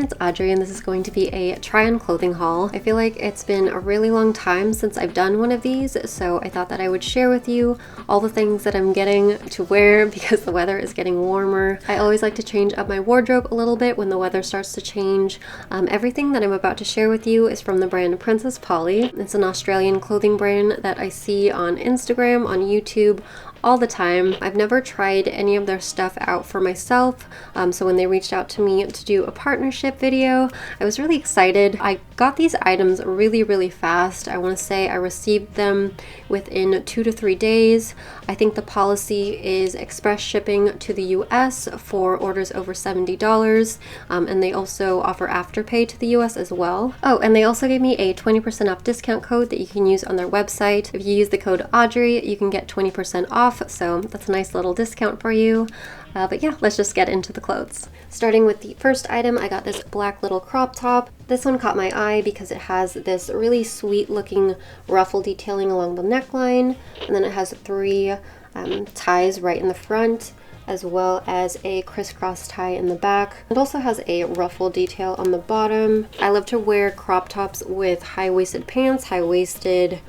it's Audrey and this is going to be a try-on clothing haul. I feel like it's been a really long time since I've done one of these, so I thought that I would share with you all the things that I'm getting to wear because the weather is getting warmer. I always like to change up my wardrobe a little bit when the weather starts to change. Everything that I'm about to share with you is from the brand Princess Polly. It's an Australian clothing brand that I see on Instagram, on YouTube, all the time. I've never tried any of their stuff out for myself, so when they reached out to me to do a partnership video, I was really excited. I got these items really fast. I want to say I received them within 2 to 3 days. I think the policy is express shipping to the US for orders over $70, and they also offer AfterPay to the US as well. Oh, and they also gave me a 20% off discount code that you can use on their website. If you use the code Audrey, you can get 20% off, so that's a nice little discount for you. But yeah, let's just get into the clothes. Starting with the first item, I got this black little crop top. This one caught my eye because it has this really sweet looking ruffle detailing along the neckline, and then it has 3 ties right in the front, as well as a crisscross tie in the back. It also has a ruffle detail on the bottom. I love to wear crop tops with high-waisted pants, high-waisted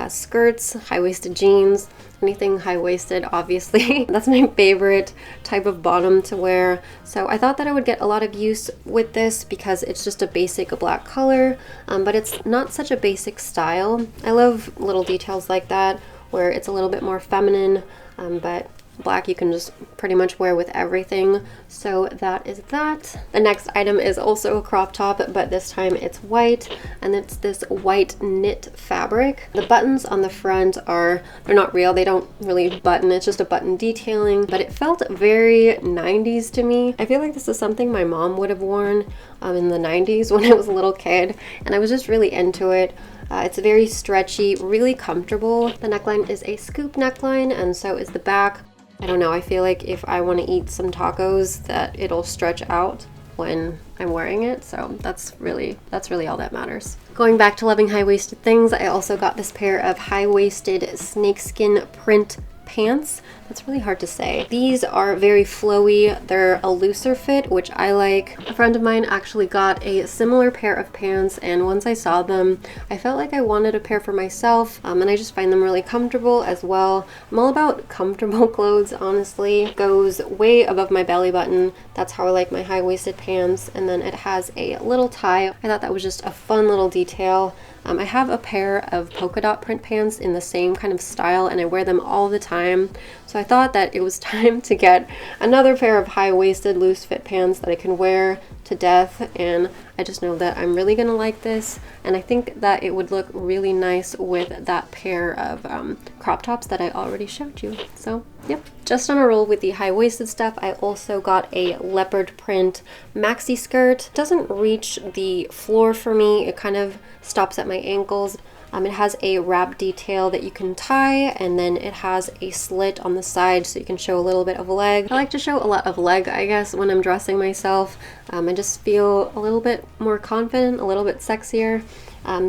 skirts, high-waisted jeans, anything high-waisted, obviously. That's my favorite type of bottom to wear. So I thought that I would get a lot of use with this because it's just a basic black color, but it's not such a basic style. I love little details like that where it's a little bit more feminine, but black you can just pretty much wear with everything. So that is that. The next item is also a crop top, but this time it's white, and it's this white knit fabric. The buttons on the front they're not real, they don't really button, it's just a button detailing, but it felt very 90s to me. I feel like this is something my mom would have worn in the 90s when I was a little kid, and I was just really into it. It's very stretchy, really comfortable. The neckline is a scoop neckline, and so is the back. I don't know, I feel like if I want to eat some tacos that it'll stretch out when I'm wearing it, so that's really all that matters. Going back to loving high-waisted things, I also got this pair of high-waisted snakeskin print pants. That's really hard to say. These are very flowy. They're a looser fit, which I like. A friend of mine actually got a similar pair of pants, and once I saw them, I felt like I wanted a pair for myself, and I just find them really comfortable as well. I'm all about comfortable clothes, honestly. It goes way above my belly button. That's how I like my high-waisted pants, and then it has a little tie. I thought that was just a fun little detail. I have a pair of polka dot print pants in the same kind of style, and I wear them all the time. So I thought that it was time to get another pair of high-waisted loose fit pants that I can wear to death, and I just know that I'm really gonna like this, and I think that it would look really nice with that pair of crop tops that I already showed you. So yep, just on a roll with the high-waisted stuff. I also got a leopard print maxi skirt. It doesn't reach the floor for me, it kind of stops at my ankles. It has a wrap detail that you can tie, and then it has a slit on the side so you can show a little bit of leg. I like to show a lot of leg, I guess, when I'm dressing myself. I just feel a little bit more confident, a little bit sexier.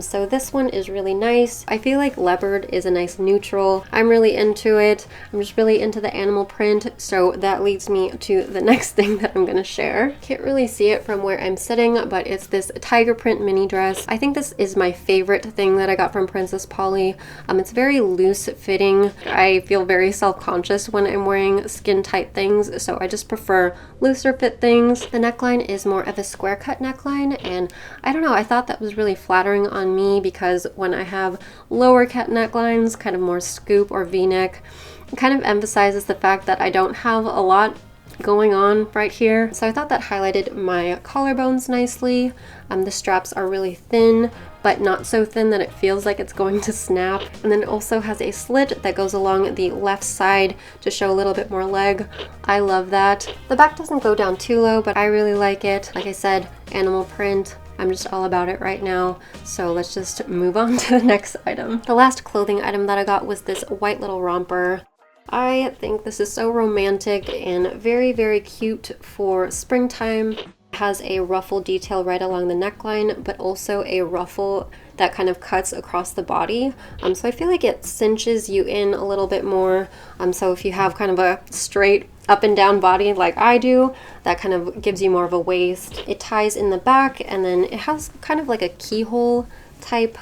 So this one is really nice. I feel like leopard is a nice neutral. I'm really into it. I'm just really into the animal print, so that leads me to the next thing that I'm gonna share. Can't really see it from where I'm sitting, but it's this tiger print mini dress. I think this is my favorite thing that I got from Princess Polly. It's very loose fitting. I feel very self-conscious when I'm wearing skin tight things, so I just prefer looser fit things. The neckline is more of a square cut neckline, and I don't know, I thought that was really flattering on me because when I have lower cut necklines, kind of more scoop or v-neck, it kind of emphasizes the fact that I don't have a lot going on right here. So I thought that highlighted my collarbones nicely. The straps are really thin, but not so thin that it feels like it's going to snap. And then it also has a slit that goes along the left side to show a little bit more leg. I love that. The back doesn't go down too low, but I really like it. Like I said, animal print. I'm just all about it right now, so let's just move on to the next item. The last clothing item that I got was this white little romper. I think this is so romantic and very cute for springtime. It has a ruffle detail right along the neckline, but also a ruffle that kind of cuts across the body. So I feel like it cinches you in a little bit more. So if you have kind of a straight up and down body like I do, that kind of gives you more of a waist. It ties in the back, and then it has kind of like a keyhole type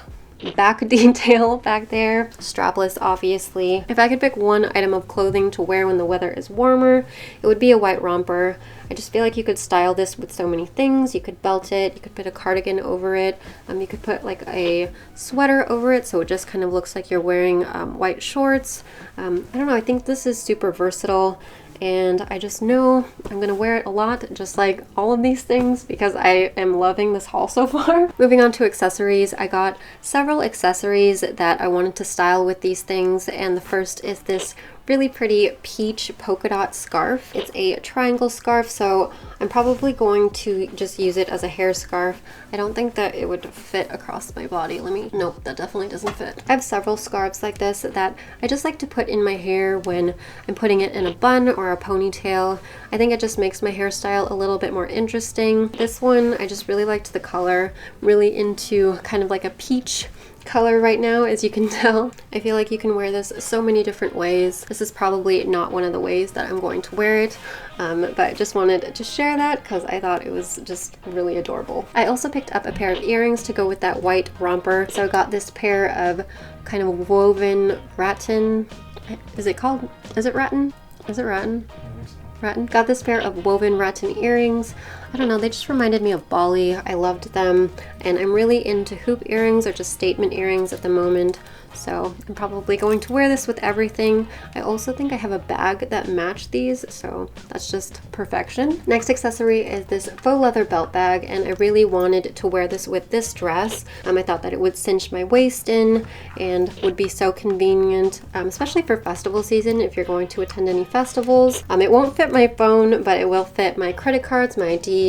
back detail back there. Strapless, obviously. If I could pick one item of clothing to wear when the weather is warmer, it would be a white romper. I just feel like you could style this with so many things. You could belt it, you could put a cardigan over it, you could put like a sweater over it so it just kind of looks like you're wearing white shorts. I don't know, I think this is super versatile, and I just know I'm gonna wear it a lot, just like all of these things, because I am loving this haul so far. Moving on to accessories, I got several accessories that I wanted to style with these things, and the first is this really pretty peach polka dot scarf. It's a triangle scarf, so I'm probably going to just use it as a hair scarf. I don't think that it would fit across my body. Nope, that definitely doesn't fit. I have several scarves like this that I just like to put in my hair when I'm putting it in a bun or a ponytail. I think it just makes my hairstyle a little bit more interesting. This one, I just really liked the color. I'm really into kind of like a peach color right now, as you can tell. I feel like you can wear this so many different ways. This is probably not one of the ways that I'm going to wear it, but I just wanted to share that because I thought it was just really adorable. I also picked up a pair of earrings to go with that white romper. So I got this pair of kind of woven rattan. Is it rattan? Is it rattan? Rattan. Got this pair of woven rattan earrings. I don't know, they just reminded me of Bali. I loved them, and I'm really into hoop earrings or just statement earrings at the moment, so I'm probably going to wear this with everything. I also think I have a bag that matched these, so that's just perfection. Next accessory is this faux leather belt bag, and I really wanted to wear this with this dress. I thought that it would cinch my waist in and would be so convenient, especially for festival season if you're going to attend any festivals. It won't fit my phone, but it will fit my credit cards, my ID,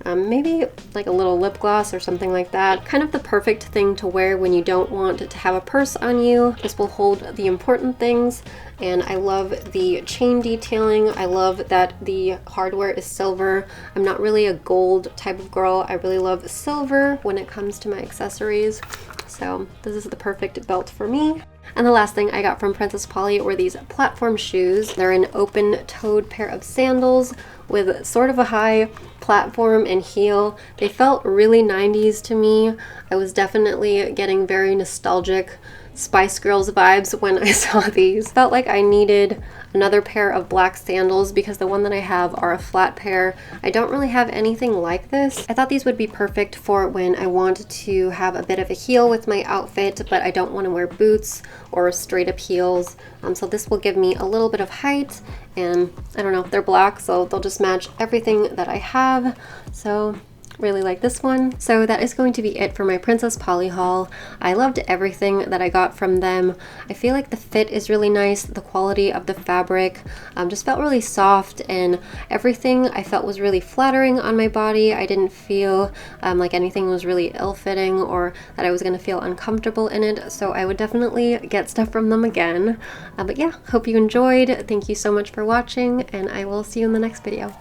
maybe like a little lip gloss or something like that. Kind of the perfect thing to wear when you don't want to have a purse on you. This will hold the important things, and I love the chain detailing. I love that the hardware is silver. I'm not really a gold type of girl. I really love silver when it comes to my accessories, so this is the perfect belt for me. And the last thing I got from Princess Polly were these platform shoes. They're an open-toed pair of sandals with sort of a high platform and heel. They felt really 90s to me. I was definitely getting very nostalgic Spice Girls vibes when I saw these. Felt like I needed another pair of black sandals because the one that I have are a flat pair. I don't really have anything like this. I thought these would be perfect for when I want to have a bit of a heel with my outfit, but I don't want to wear boots or straight up heels. So this will give me a little bit of height, and I don't know, they're black, so they'll just match everything that I have. So really like this one. So that is going to be it for my Princess Polly haul. I loved everything that I got from them. I feel like the fit is really nice. The quality of the fabric just felt really soft, and everything I felt was really flattering on my body. I didn't feel like anything was really ill-fitting or that I was going to feel uncomfortable in it, so I would definitely get stuff from them again. But yeah, hope you enjoyed. Thank you so much for watching, and I will see you in the next video.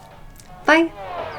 Bye!